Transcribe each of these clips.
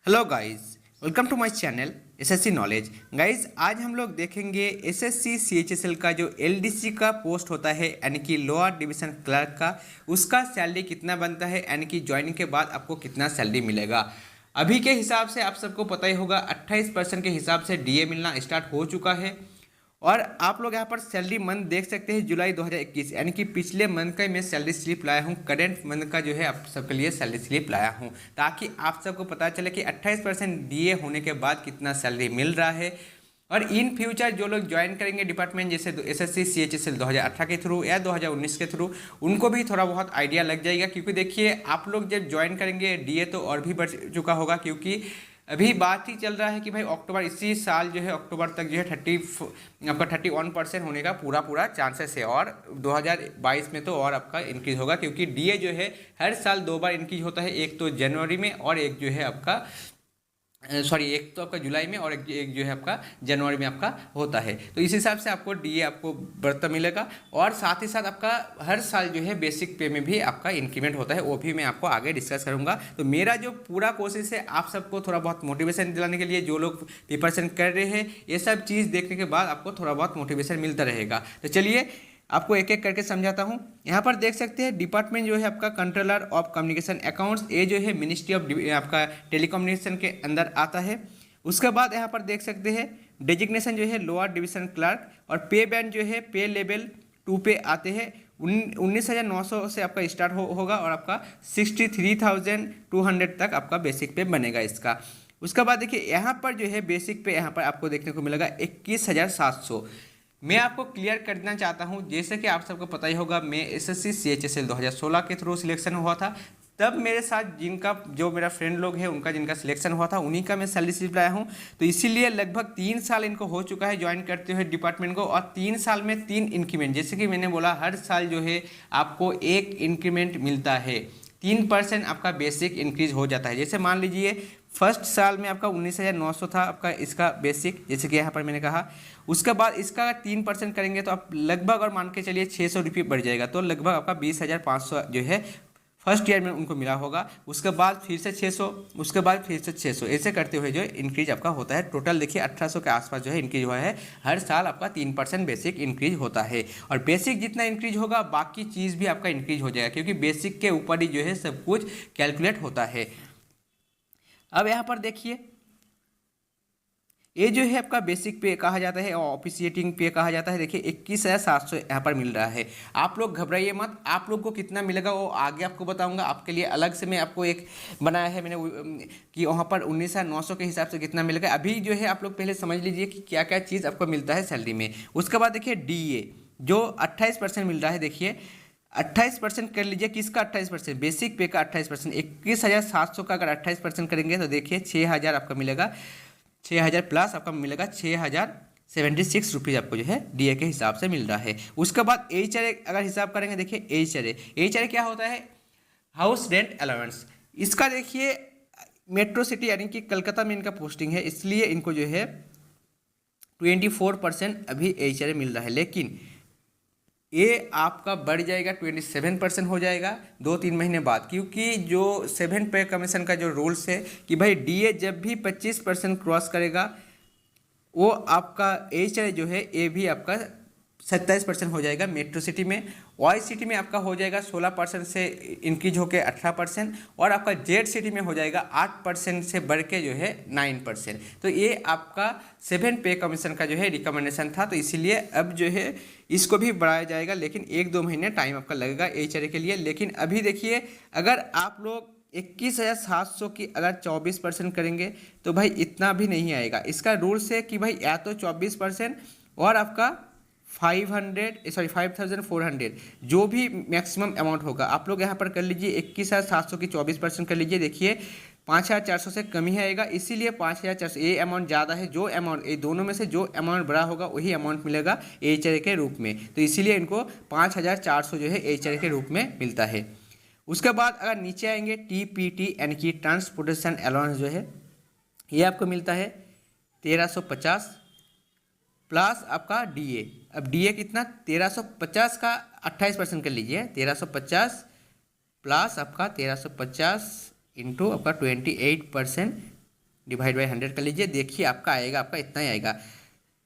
Hello guys, welcome to my channel SSC knowledge. Guys, आज हम लोग देखेंगे एसएससी सीएचएसएल का जो एलडीसी का पोस्ट होता है यानी कि लोअर डिवीजन क्लर्क का, उसका सैलरी कितना बनता है, यानी कि ज्वाइनिंग के बाद आपको कितना सैलरी मिलेगा। अभी के हिसाब से आप सबको पता ही होगा 28% के हिसाब से डीए मिलना स्टार्ट हो चुका है। और आप लोग यहाँ पर सैलरी मंथ देख सकते हैं, जुलाई 2021 यानी कि पिछले मंथ का मैं सैलरी स्लिप लाया हूँ। करेंट मंथ का जो है आप सबके लिए सैलरी स्लिप लाया हूँ, ताकि आप सबको पता चले कि 28% डीए होने के बाद कितना सैलरी मिल रहा है। और इन फ्यूचर जो लोग ज्वाइन करेंगे डिपार्टमेंट, जैसे एसएससी सीएचएसएल 2018 के थ्रू या 2019 के थ्रू, उनको भी थोड़ा बहुत आइडिया लग जाएगा। क्योंकि देखिए, आप लोग जब ज्वाइन करेंगे डीए तो और भी बढ़ चुका होगा, क्योंकि अभी बात ही चल रहा है कि भाई अक्टूबर, इसी साल जो है अक्टूबर तक जो है 31% होने का पूरा पूरा चांसेस है। और 2022 में तो और आपका इंक्रीज होगा, क्योंकि डीए जो है हर साल 2 बार इंक्रीज होता है, एक तो जनवरी में और एक जो है आपका एक तो आपका जुलाई में और एक जो है आपका जनवरी में आपका होता है। तो इस हिसाब से आपको डीए आपको बढ़ता मिलेगा। और साथ ही साथ आपका हर साल जो है बेसिक पे में भी आपका इंक्रीमेंट होता है, वो भी मैं आपको आगे डिस्कस करूंगा। तो मेरा जो पूरा कोशिश है आप सबको थोड़ा बहुत मोटिवेशन दिलाने के लिए, जो लोग प्रिपरेशन कर रहे हैं, ये सब चीज़ देखने के बाद आपको थोड़ा बहुत मोटिवेशन मिलता रहेगा। तो चलिए आपको एक एक करके समझाता हूँ। यहाँ पर देख सकते हैं डिपार्टमेंट जो है आपका कंट्रोलर ऑफ कम्युनिकेशन अकाउंट्स, ये जो है मिनिस्ट्री ऑफ आपका टेलीकम्युनिकेशन के अंदर आता है। उसके बाद यहाँ पर देख सकते हैं डेजिग्नेशन जो है लोअर डिवीजन क्लर्क, और पे बैंड जो है पे लेवल 2 पे आते हैं। 19,900 से आपका स्टार्ट होगा और आपका 63,200 तक आपका बेसिक पे बनेगा इसका। उसके बाद देखिए यहाँ पर जो है बेसिक पे यहाँ पर आपको देखने को मिलेगा 21,700। मैं आपको क्लियर कर देना चाहता हूं, जैसे कि आप सबको पता ही होगा, मैं एसएससी सीएचएसएल 2016 के थ्रू सिलेक्शन हुआ था। तब मेरे साथ जिनका, जो मेरा फ्रेंड लोग हैं, उनका जिनका सिलेक्शन हुआ था, उन्हीं का मैं सैलरी स्लिप लाया हूं। तो इसीलिए लगभग 3 साल इनको हो चुका है ज्वाइन करते हुए डिपार्टमेंट को, और 3 साल में 3 इंक्रीमेंट। जैसे कि मैंने बोला, हर साल जो है आपको एक इंक्रीमेंट मिलता है, 3% आपका बेसिक इंक्रीज हो जाता है। जैसे मान लीजिए फर्स्ट साल में आपका 19,900 था आपका इसका बेसिक, जैसे कि यहाँ पर मैंने कहा। उसके बाद इसका 3% करेंगे तो आप लगभग, और मान के चलिए 600 रुपये बढ़ जाएगा, तो लगभग आपका 20,500 जो है फर्स्ट ईयर में उनको मिला होगा। उसके बाद फिर से 600, उसके बाद फिर से 600, ऐसे करते हुए जो इंक्रीज आपका होता है। टोटल देखिए 1800 के आसपास जो है इंक्रीज हुआ है। हर साल आपका 3% बेसिक इंक्रीज होता है, और बेसिक जितना इंक्रीज होगा बाकी चीज़ भी आपका इंक्रीज हो जाएगा, क्योंकि बेसिक के ऊपर ही जो है सब कुछ कैलकुलेट होता है। अब यहाँ पर देखिए, ये जो है आपका बेसिक पे कहा जाता है और ऑफिशिएटिंग पे कहा जाता है। देखिए 21,700 यहाँ पर मिल रहा है। आप लोग घबराइए मत, आप लोग को कितना मिलेगा वो आगे आपको बताऊंगा। आपके लिए अलग से मैं आपको एक बनाया है मैंने कि वहाँ पर 19,900 के हिसाब से कितना मिलेगा। अभी जो है आप लोग पहले समझ लीजिए कि क्या क्या चीज़ आपको मिलता है सैलरी में। उसके बाद देखिए डीए जो 28% मिल रहा है। देखिए 28% कर लीजिए, किसका 28%? बेसिक पे का 28%। 21,700 का अगर 28% करेंगे तो देखिए 6,000 आपका मिलेगा, 6,000 प्लस आपका मिलेगा 6,076 रुपीज़ आपको जो है डीए के हिसाब से मिल रहा है। उसके बाद एचआरए अगर हिसाब करेंगे, देखिए एचआरए क्या होता है? House rent allowance. इसका देखिए मेट्रो सिटी यानी कि कलकत्ता में इनका पोस्टिंग है, इसलिए इनको जो है 24% अभी एचआरए मिल रहा है। लेकिन ये आपका बढ़ जाएगा, 27% हो जाएगा 2-3 महीने बाद, क्योंकि जो 7 पे कमीशन का जो रूल्स है कि भाई डीए जब भी 25% क्रॉस करेगा, वो आपका एचआरए जो है ये भी आपका 27% हो जाएगा मेट्रो सिटी में। वाई सिटी में आपका हो जाएगा 16% से इंक्रीज होकर 18%, और आपका जेड सिटी में हो जाएगा 8% से बढ़ के जो है 9%। तो ये आपका 7 पे कमीशन का जो है रिकमेंडेशन था, तो इसीलिए अब जो है इसको भी बढ़ाया जाएगा। लेकिन 1-2 महीने टाइम आपका लगेगा एचआरए के लिए। लेकिन अभी देखिए, अगर आप लोग 21,700 की अगर 24% करेंगे तो भाई इतना भी नहीं आएगा। इसका रूल्स है कि भाई या तो 24% और आपका 5,400 जो भी मैक्सिमम अमाउंट होगा आप लोग यहाँ पर कर लीजिए। 21,700 की 24% कर लीजिए। देखिए 5,400 से कम ही आएगा, इसीलिए 5,400 ये अमाउंट ज़्यादा है। जो अमाउंट ये दोनों में से जो अमाउंट बड़ा होगा वही अमाउंट मिलेगा एचआरए के रूप में, तो इसीलिए इनको 5,400 जो है एचआरए के रूप में मिलता है। उसके बाद अगर नीचे आएंगे टीपीटी यानी कि ट्रांसपोर्टेशन अलाउंस जो है ये आपको मिलता है 1,350 प्लस आपका डीए। अब डीए कितना? 1,350 का 28% कर लीजिए, 1,350 प्लस आपका 1,350 इंटू आपका 28%, डिवाइड बाई 100 कर लीजिए, देखिए आपका आएगा, आपका इतना ही आएगा।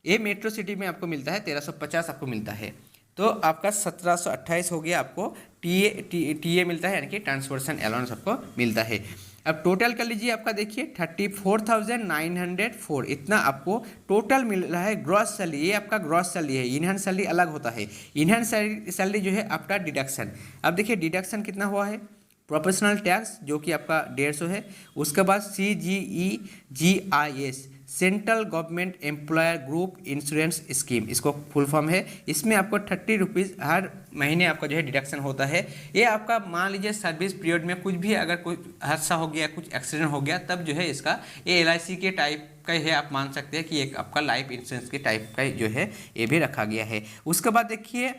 ये मेट्रो सिटी में आपको मिलता है 1350 आपको मिलता है, तो आपका 1728 हो गया आपको टी ए मिलता है, यानी कि ट्रांसपोर्टेशन अलाउंस आपको मिलता है। अब टोटल कर लीजिए, आपका देखिए 34,904 इतना आपको टोटल मिल रहा है ग्रॉस सैलरी। ये आपका ग्रॉस सैलरी है, इनहैंस सैलरी अलग होता है। इनहैंस सैलरी जो है आपका डिडक्शन, अब देखिए डिडक्शन कितना हुआ है, प्रोफेशनल टैक्स जो कि आपका 150 है, उसके बाद CGEGIS central government employer group insurance scheme, इसको फुल फॉर्म है, इसमें आपको 30 रुपीज़ हर महीने आपका जो है डिडक्शन होता है। ये आपका मान लीजिए सर्विस पीरियड में कुछ भी अगर कोई हादसा हो गया, कुछ एक्सीडेंट हो गया, तब जो है इसका ये LIC के टाइप का है, आप मान सकते हैं कि एक आपका लाइफ इंश्योरेंस के टाइप का जो है ये भी रखा गया है। उसके बाद देखिए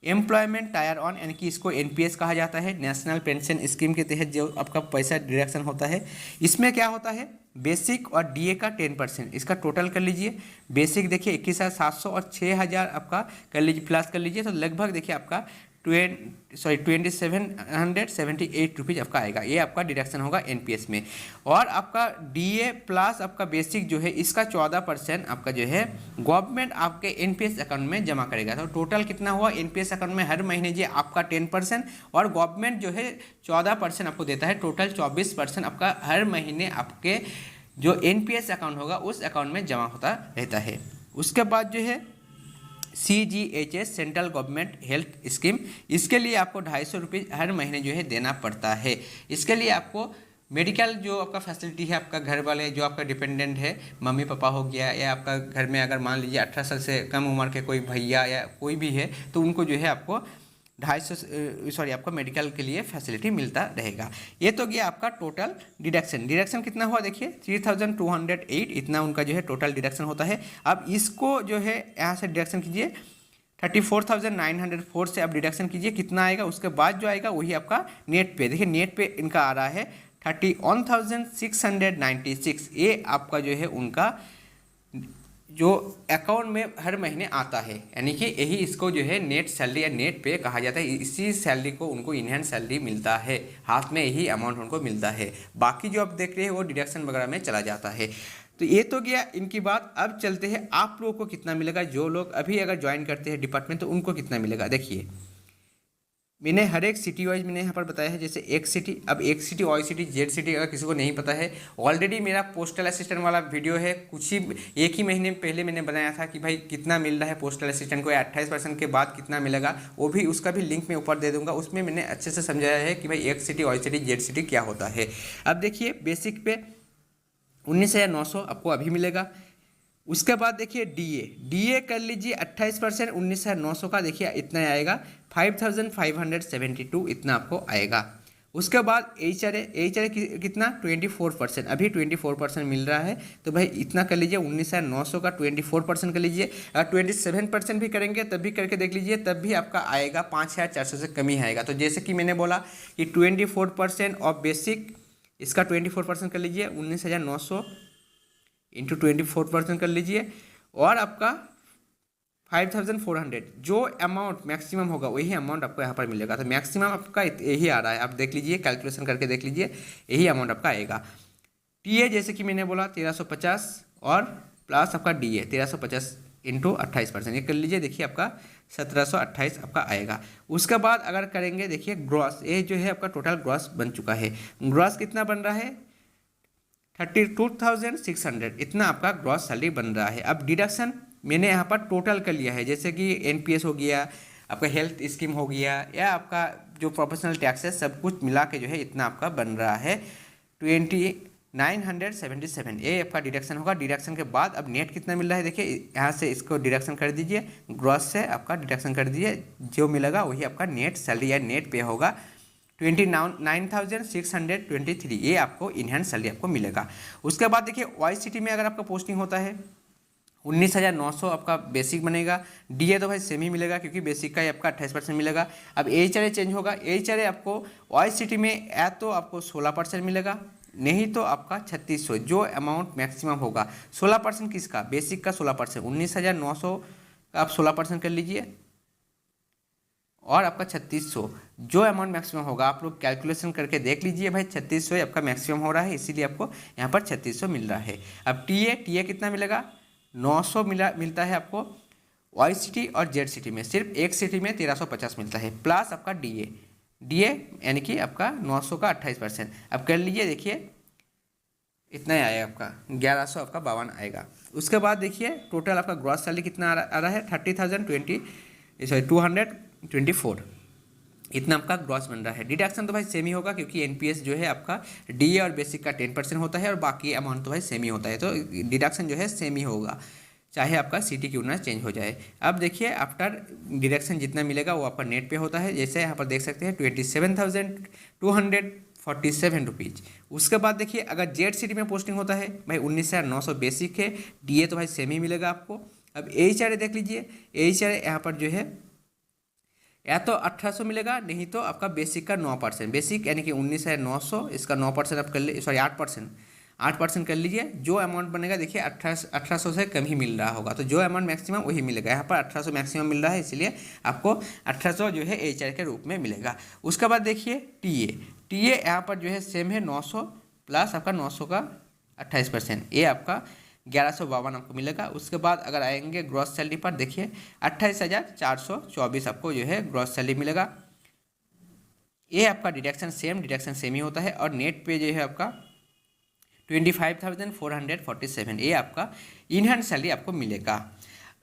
एम्प्लॉयमेंट टायर ऑन, यानी कि इसको NPS कहा जाता है, नेशनल पेंशन स्कीम के तहत जो आपका पैसा डिडक्शन होता है। इसमें क्या होता है, बेसिक और DA का 10%, इसका टोटल कर लीजिए। बेसिक देखिए 21,700 और 6,000 आपका कर लीजिए, प्लस कर लीजिए, तो लगभग देखिए आपका 2778 रुपीज़ आपका आएगा। ये आपका डिडक्शन होगा NPS में। और आपका DA प्लस आपका बेसिक जो है इसका 14% आपका जो है गवर्नमेंट आपके NPS अकाउंट में जमा करेगा। तो टोटल कितना हुआ, NPS अकाउंट में हर महीने जो आपका 10% और गवर्नमेंट जो है 14% आपको देता है, टोटल 24% आपका हर महीने आपके जो NPS अकाउंट होगा उस अकाउंट में जमा होता रहता है। उसके बाद जो है CGHS central government health scheme, इसके लिए आपको 250 रुपीज़ हर महीने जो है देना पड़ता है। इसके लिए आपको मेडिकल जो आपका फैसिलिटी है, आपका घर वाले जो आपका डिपेंडेंट है, मम्मी पापा हो गया, या आपका घर में अगर मान लीजिए 18 साल से कम उम्र के कोई भैया या कोई भी है, तो उनको जो है आपको 250 आपको मेडिकल के लिए फैसिलिटी मिलता रहेगा। ये तो गया आपका टोटल डिडक्शन कितना हुआ देखिए 3208 इतना उनका जो है टोटल डिडक्शन होता है। अब इसको जो है यहाँ से डिडक्शन कीजिए 34,904 से आप डिडक्शन कीजिए, कितना आएगा, उसके बाद जो आएगा वही आपका नेट पे, देखिए नेट पे इनका आ रहा है 31,696। ये आपका जो है उनका जो अकाउंट में हर महीने आता है, यानी कि यही इसको जो है नेट सैलरी या नेट पे कहा जाता है। इसी सैलरी को उनको इनहैंस सैलरी मिलता है, हाथ में यही अमाउंट उनको मिलता है। बाकी जो आप देख रहे हैं वो डिडक्शन वगैरह में चला जाता है। तो ये तो गया इनकी बात। अब चलते हैं आप लोगों को कितना मिलेगा, जो लोग अभी अगर ज्वाइन करते हैं डिपार्टमेंट तो उनको कितना मिलेगा। देखिए मैंने हर एक सिटी वाइज मैंने यहाँ पर बताया है, जैसे एक सिटी, अब X city, Y city, Z city, अगर किसी को नहीं पता है ऑलरेडी मेरा पोस्टल असिस्टेंट वाला वीडियो है, कुछ ही एक ही महीने पहले मैंने बनाया था कि भाई कितना मिल रहा है पोस्टल असिस्टेंट को, 28% के बाद कितना मिलेगा, वो भी उसका भी लिंक मैं ऊपर दे दूंगा। उसमें मैंने अच्छे से समझाया है कि भाई X city, Y city, Z city क्या होता है। अब देखिए बेसिक पे 19,900 आपको अभी मिलेगा। उसके बाद देखिए DA कर लीजिए 28%, 19,900 का देखिए इतना आएगा 5,572 इतना आपको आएगा। उसके बाद HRA कितना 24%, अभी 24% मिल रहा है, तो भाई इतना कर लीजिए 19,900 का 24% कर लीजिए। अगर 27% भी करेंगे तब भी करके देख लीजिए, तब भी आपका आएगा 5,400 से कम ही आएगा। तो जैसे कि मैंने बोला कि 24% ऑफ बेसिक, इसका 24% कर लीजिए 19,900 इंटू 24% कर लीजिए, और आपका 5,400 जो अमाउंट मैक्सिमम होगा वही अमाउंट आपको यहाँ पर मिलेगा। तो मैक्सिमम आपका यही आ रहा है, आप देख लीजिए, कैलकुलेशन करके देख लीजिए, यही अमाउंट आपका आएगा। TA जैसे कि मैंने बोला 1350 और प्लस आपका DA 1350 इंटू 28%, ये कर लीजिए, देखिए आपका 1728 आपका आएगा। उसके बाद अगर करेंगे देखिए ग्रॉस, ये जो है आपका टोटल ग्रॉस बन चुका है। ग्रॉस कितना बन रहा है 32,600 इतना आपका ग्रॉस सैलरी बन रहा है। अब डिडक्शन मैंने यहाँ पर टोटल कर लिया है, जैसे कि NPS हो गया, आपका हेल्थ स्कीम हो गया, या आपका जो प्रोफेशनल टैक्स है, सब कुछ मिला के जो है इतना आपका बन रहा है 29,977। ये आपका डिडक्शन होगा। डिडक्शन के बाद अब नेट कितना मिल रहा है देखिए, यहाँ से इसको डिडक्शन कर दीजिए, ग्रॉस से आपका डिडक्शन कर दीजिए, जो मिलेगा वही आपका नेट सैलरी या नेट पे होगा 29,623। ये आपको इनहैंस सैलरी आपको मिलेगा। उसके बाद देखिए वाई सिटी में अगर आपका पोस्टिंग होता है 19,900 आपका बेसिक बनेगा। DA तो भाई सेम ही मिलेगा क्योंकि बेसिक का ही आपका 28% मिलेगा। अब HRA चेंज होगा, HRA आपको वाई सिटी में या तो आपको 16% मिलेगा, नहीं तो आपका 3600, जो अमाउंट मैक्सिमम होगा। 16% किसका, बेसिक का 16%, 19,900 का आप 16% कर लीजिए, और आपका 3600 जो अमाउंट मैक्सिमम होगा, आप लोग कैलकुलेशन करके देख लीजिए भाई, 3600 आपका मैक्सिमम हो रहा है, इसीलिए आपको यहाँ पर 3600 मिल रहा है। अब टीए कितना मिलेगा, 900 मिलता है आपको वाई सिटी और जेड सिटी में, सिर्फ एक सिटी में 1350 मिलता है, प्लस आपका डीए यानी कि आपका 900 का 28%। अब कर लीजिए, देखिए इतना ही आएगा आपका 1100 आपका 52 आएगा। उसके बाद देखिए टोटल आपका ग्रॉस सैलरी कितना आ रहा है, 224, इतना आपका ग्रॉस बन रहा है। डिडक्शन तो भाई सेम ही होगा, क्योंकि एनपीएस जो है आपका डीए और बेसिक का 10% होता है और बाकी अमाउंट तो भाई सेम ही होता है, तो डिडक्शन जो है सेम ही होगा, चाहे आपका सिटी क्यों ना चेंज हो जाए। अब देखिए आफ्टर डिडक्शन जितना मिलेगा वो आपका नेट पे होता है, जैसे यहाँ पर देख सकते हैं 27,247 रुपीज़। उसके बाद देखिए अगर जेड सिटी में पोस्टिंग होता है भाई 19,900 बेसिक है, डीए तो भाई सेम ही मिलेगा आपको। अब एचआरए देख लीजिए, एचआरए यहाँ पर जो है या तो 1800 मिलेगा, नहीं तो आपका बेसिक का 9%, बेसिक यानी कि 19,900, इसका 9% आप कर ले, सॉरी 8% कर लीजिए। जो अमाउंट बनेगा देखिए 1800 से कम ही मिल रहा होगा, तो जो अमाउंट मैक्सिमम वही मिलेगा। यहाँ पर 1800 मैक्सिमम मिल रहा है, इसलिए आपको 1800 जो है एचआर के रूप में मिलेगा। उसके बाद देखिए टीए यहाँ पर जो है सेम है 900 प्लस आपका 900 का 28%, ये आपका 1152 आपको मिलेगा। उसके बाद अगर आएंगे ग्रॉस सैलरी पर, देखिए 28,424 आपको जो है ग्रॉस सैलरी मिलेगा। ये आपका डिडक्शन सेम ही होता है, और नेट पे जो है आपका 25,447, ये आपका इन हैंड सैलरी आपको मिलेगा।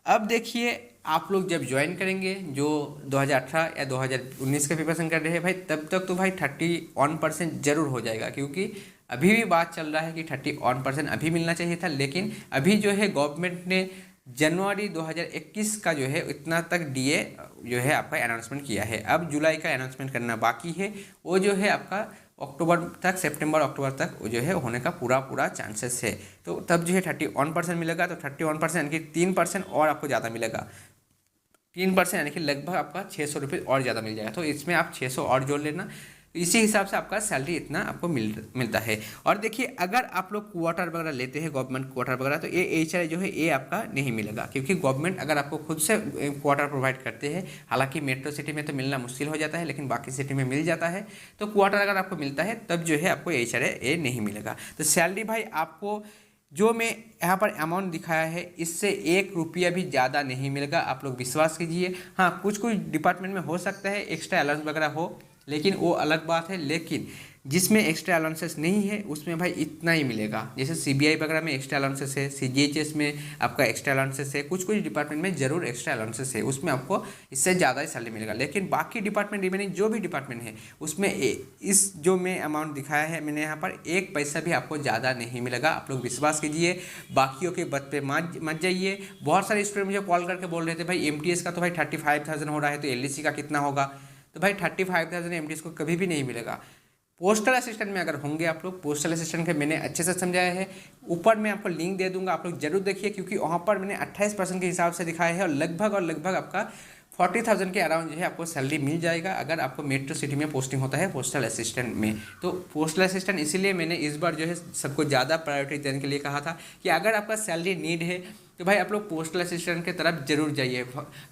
अब देखिए आप लोग जब ज्वाइन करेंगे, जो 2018 या 2019 का प्रिपरेशन कर रहे हैं भाई, तब तक तो भाई 31% जरूर हो जाएगा, क्योंकि अभी भी बात चल रहा है कि 31% अभी मिलना चाहिए था, लेकिन अभी जो है गवर्नमेंट ने जनवरी 2021 का जो है इतना तक डीए जो है आपका अनाउंसमेंट किया है। अब जुलाई का अनाउंसमेंट करना बाकी है, वो जो है आपका अक्टूबर तक, सितंबर अक्टूबर तक जो है होने का पूरा चांसेस है। तो तब जो है 31% मिलेगा, तो 31% यानी कि 3% और आपको ज़्यादा मिलेगा, 3% यानी कि लगभग आपका 600 रुपये और ज़्यादा मिल जाएगा। तो इसमें आप 600 और जोड़ लेना, इसी हिसाब से आपका सैलरी इतना आपको मिलता है। और देखिए अगर आप लोग क्वार्टर वगैरह लेते हैं, गवर्नमेंट क्वार्टर वगैरह, तो ये एचआरए जो है ये आपका नहीं मिलेगा, क्योंकि गवर्नमेंट अगर आपको खुद से क्वार्टर प्रोवाइड करते हैं, हालांकि मेट्रो सिटी में तो मिलना मुश्किल हो जाता है, लेकिन बाकी सिटी में मिल जाता है, तो क्वार्टर अगर आपको मिलता है तब जो है आपको एचआरए ये नहीं मिलेगा। तो सैलरी भाई आपको जो मैं यहाँ पर अमाउंट दिखाया है, इससे 1 रुपया भी ज़्यादा नहीं मिलेगा, आप लोग विश्वास कीजिए। हाँ, कुछ डिपार्टमेंट में हो सकता है एक्स्ट्रा अलाउंस वगैरह हो, लेकिन वो अलग बात है। लेकिन जिसमें एक्स्ट्रा अलाउंसेस नहीं है उसमें भाई इतना ही मिलेगा। जैसे सीबीआई वगैरह में एक्स्ट्रा अलाउंसेस है, सीजीएचएस में आपका एक्स्ट्रा अलाउंसेस है, कुछ डिपार्टमेंट में जरूर एक्स्ट्रा अलाउंसेस है, उसमें आपको इससे ज़्यादा ही सैलरी मिलेगा। लेकिन बाकी डिपार्टमेंट रिमेनिंग जो भी डिपार्टमेंट है उसमें इस जो मैं अमाउंट दिखाया है मैंने यहाँ पर, 1 पैसा भी आपको ज़्यादा नहीं मिलेगा। आप लोग विश्वास कीजिए, बाकियों के बात पे मत जाइए। बहुत सारे स्टूडेंट मुझे कॉल करके बोल रहे थे भाई एमटीएस का तो भाई 35,000 हो रहा है, तो एलडीसी का कितना होगा। तो भाई 35,000 एमटीएस को कभी भी नहीं मिलेगा। पोस्टल असिस्टेंट में अगर होंगे आप लोग, पोस्टल असिस्टेंट के मैंने अच्छे से समझाया है, ऊपर मैं आपको लिंक दे दूंगा, आप लोग जरूर देखिए, क्योंकि वहाँ पर मैंने 28% के हिसाब से दिखाया है, और लगभग आपका 40,000 के अराउंड जो है आपको सैलरी मिल जाएगा, अगर आपको मेट्रो सिटी में पोस्टिंग होता है पोस्टल असिस्टेंट में। तो पोस्टल असिस्टेंट इसीलिए मैंने इस बार जो है सबको ज़्यादा प्रायोरिटी देने के लिए कहा था कि अगर आपका सैलरी नीड है तो भाई आप लोग पोस्टल असिस्टेंट की तरफ जरूर जाइए।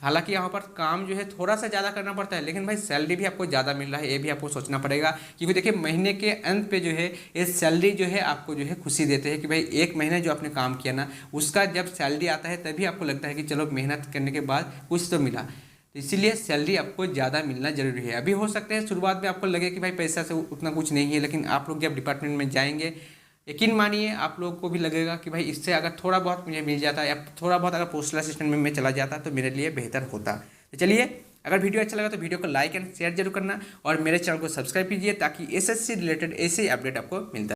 हालांकि यहाँ पर काम जो है थोड़ा सा ज़्यादा करना पड़ता है, लेकिन भाई सैलरी भी आपको ज़्यादा मिल रहा है, ये भी आपको सोचना पड़ेगा। क्योंकि देखिए महीने के अंत पे जो है ये सैलरी जो है आपको जो है खुशी देते हैं कि भाई एक महीने जो आपने काम किया ना, उसका जब सैलरी आता है तभी आपको लगता है कि चलो मेहनत करने के बाद कुछ तो मिला। तो इसीलिए सैलरी आपको ज़्यादा मिलना जरूरी है। अभी हो सकते हैं शुरुआत में आपको लगे कि भाई पैसा से उतना कुछ नहीं है, लेकिन आप लोग जब डिपार्टमेंट में जाएंगे, यकीन मानिए आप लोगों को भी लगेगा कि भाई इससे अगर थोड़ा बहुत मुझे मिल जाता या थोड़ा बहुत अगर पोस्टल असिस्टेंट में मैं चला जाता तो मेरे लिए बेहतर होता। तो चलिए, अगर वीडियो अच्छा लगा तो वीडियो को लाइक एंड शेयर जरूर करना, और मेरे चैनल को सब्सक्राइब कीजिए, ताकि एसएससी रिलेटेड ऐसे अपडेट आपको मिलता है।